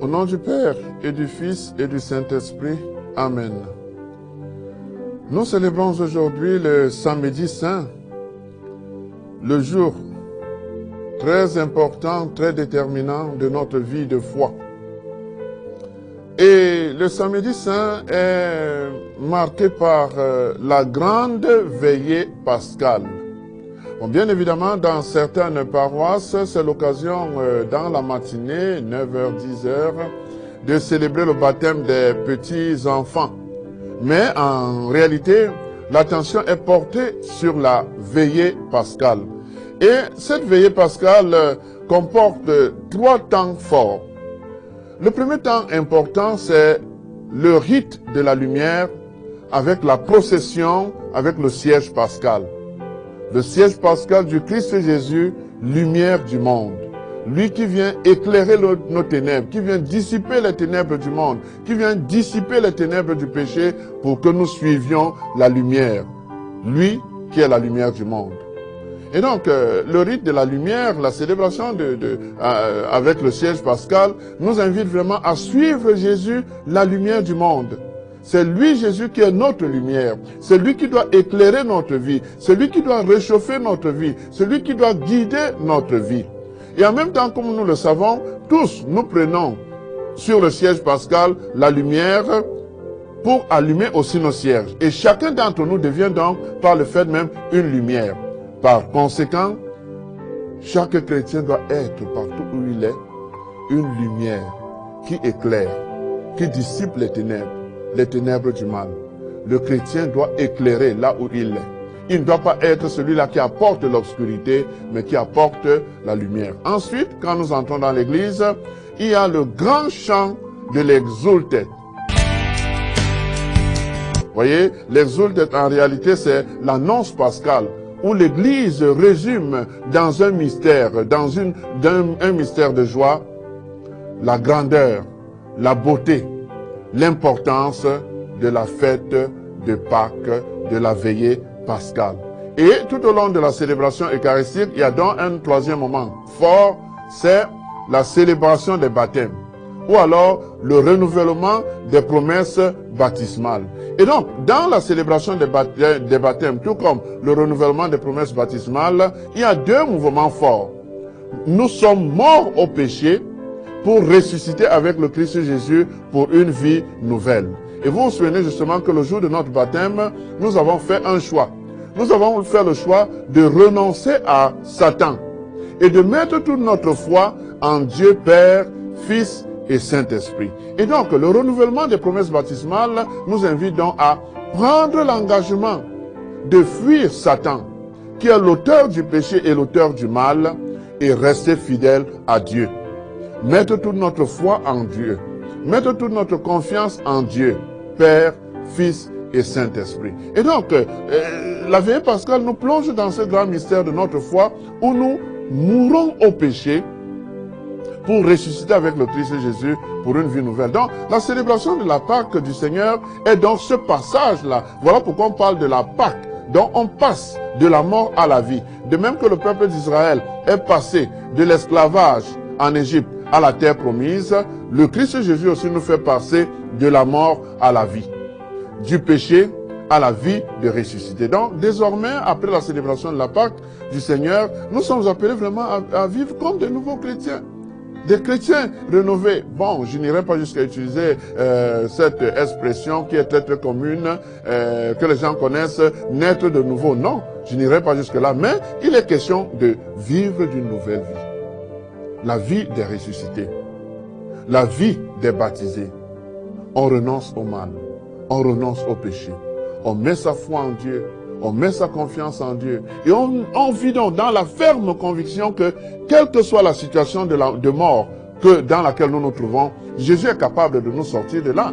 Au nom du Père et du Fils et du Saint-Esprit. Amen. Nous célébrons aujourd'hui le Samedi Saint, le jour très important, très déterminant de notre vie de foi. Et le Samedi Saint est marqué par la grande veillée pascale. Bon, bien évidemment, dans certaines paroisses, c'est l'occasion dans la matinée, 9h, 10h, de célébrer le baptême des petits enfants. Mais en réalité, l'attention est portée sur la veillée pascale. Et cette veillée pascale comporte 3 temps forts. Le premier temps important, c'est le rite de la lumière avec la procession, avec le siège pascal. Le siège pascal du Christ Jésus, lumière du monde. Lui qui vient éclairer nos ténèbres, qui vient dissiper les ténèbres du monde, qui vient dissiper les ténèbres du péché pour que nous suivions la lumière. Lui qui est la lumière du monde. Et donc, le rite de la lumière, la célébration avec le siège pascal, nous invite vraiment à suivre Jésus, la lumière du monde. C'est lui, Jésus, qui est notre lumière. C'est lui qui doit éclairer notre vie. C'est lui qui doit réchauffer notre vie. C'est lui qui doit guider notre vie. Et en même temps, comme nous le savons, tous nous prenons sur le siège pascal la lumière pour allumer aussi nos cierges. Et chacun d'entre nous devient donc, par le fait même, une lumière. Par conséquent, chaque chrétien doit être, partout où il est, une lumière qui éclaire, qui dissipe les ténèbres du mal. Le chrétien doit éclairer là où il est. Il ne doit pas être celui-là qui apporte l'obscurité, mais qui apporte la lumière. Ensuite, quand nous entrons dans l'église, il y a le grand chant de l'exultet. Vous voyez, l'exultet en réalité c'est l'annonce pascale, où l'église résume dans un mystère, un mystère de joie, la grandeur, la beauté, l'importance de la fête de Pâques, de la veillée pascale. Et tout au long de la célébration eucharistique, il y a donc un troisième moment fort, c'est la célébration des baptêmes, ou alors le renouvellement des promesses baptismales. Et donc, dans la célébration des baptêmes, tout comme le renouvellement des promesses baptismales, il y a 2 mouvements forts. Nous sommes morts au péché pour ressusciter avec le Christ Jésus pour une vie nouvelle. Et vous vous souvenez justement que le jour de notre baptême, nous avons fait un choix. Nous avons fait le choix de renoncer à Satan et de mettre toute notre foi en Dieu Père, Fils et Saint-Esprit. Et donc, le renouvellement des promesses baptismales nous invite donc à prendre l'engagement de fuir Satan, qui est l'auteur du péché et l'auteur du mal, et rester fidèle à Dieu. Mettre toute notre foi en Dieu. Mettre toute notre confiance en Dieu, Père, Fils et Saint-Esprit. Et donc, la veillée pascale nous plonge dans ce grand mystère de notre foi où nous mourons au péché pour ressusciter avec le Christ Jésus pour une vie nouvelle. Donc, la célébration de la Pâque du Seigneur est dans ce passage-là. Voilà pourquoi on parle de la Pâque. Donc, on passe de la mort à la vie. De même que le peuple d'Israël est passé de l'esclavage en Égypte à la terre promise, le Christ Jésus aussi nous fait passer de la mort à la vie, du péché à la vie de ressusciter. Donc, désormais, après la célébration de la Pâque du Seigneur, nous sommes appelés vraiment à vivre comme de nouveaux chrétiens. Des chrétiens rénovés. Bon, je n'irai pas jusqu'à utiliser cette expression qui est très très commune, que les gens connaissent, naître de nouveau. Non, je n'irai pas jusque-là. Mais il est question de vivre d'une nouvelle vie. La vie des ressuscités. La vie des baptisés. On renonce au mal. On renonce au péché. On met sa foi en Dieu. On met sa confiance en Dieu. Et on vit donc dans la ferme conviction que, quelle que soit la situation de mort dans laquelle nous nous trouvons, Jésus est capable de nous sortir de là.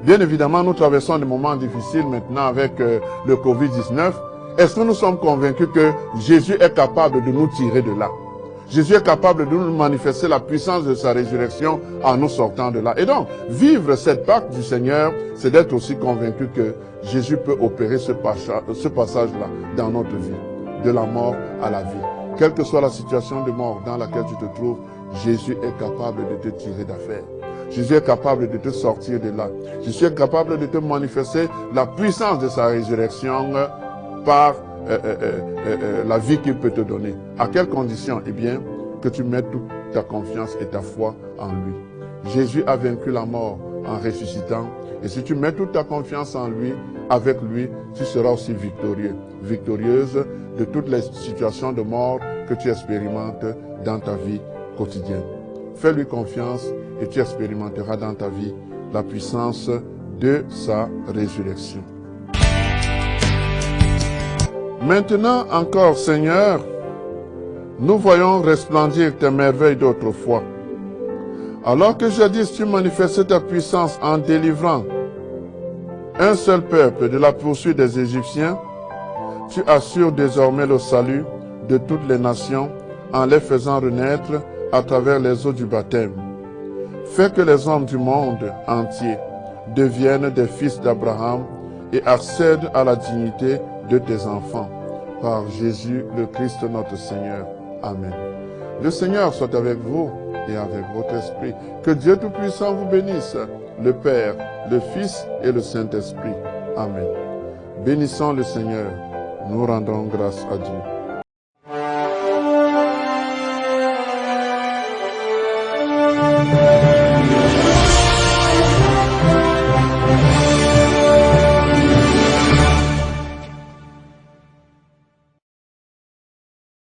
Bien évidemment, nous traversons des moments difficiles maintenant avec le Covid-19. Est-ce que nous sommes convaincus que Jésus est capable de nous tirer de là? Jésus est capable de nous manifester la puissance de sa résurrection en nous sortant de là. Et donc, vivre cette Pâque du Seigneur, c'est d'être aussi convaincu que Jésus peut opérer ce passage-là dans notre vie, de la mort à la vie. Quelle que soit la situation de mort dans laquelle tu te trouves, Jésus est capable de te tirer d'affaire. Jésus est capable de te sortir de là. Jésus est capable de te manifester la puissance de sa résurrection par la vie qu'il peut te donner. À quelles conditions? Eh bien, que tu mettes toute ta confiance et ta foi en lui. Jésus a vaincu la mort en ressuscitant. Et si tu mets toute ta confiance en lui, avec lui, tu seras aussi victorieux, victorieuse de toutes les situations de mort que tu expérimentes dans ta vie quotidienne. Fais-lui confiance et tu expérimenteras dans ta vie la puissance de sa résurrection. Maintenant encore, Seigneur, nous voyons resplendir tes merveilles d'autrefois. Alors que jadis tu manifestais ta puissance en délivrant un seul peuple de la poursuite des Égyptiens, tu assures désormais le salut de toutes les nations en les faisant renaître à travers les eaux du baptême. Fais que les hommes du monde entier deviennent des fils d'Abraham et accèdent à la dignité de tes enfants. Par Jésus le Christ notre Seigneur. Amen. Le Seigneur soit avec vous et avec votre esprit. Que Dieu Tout-Puissant vous bénisse, le Père, le Fils et le Saint-Esprit. Amen. Bénissons le Seigneur. Nous rendons grâce à Dieu.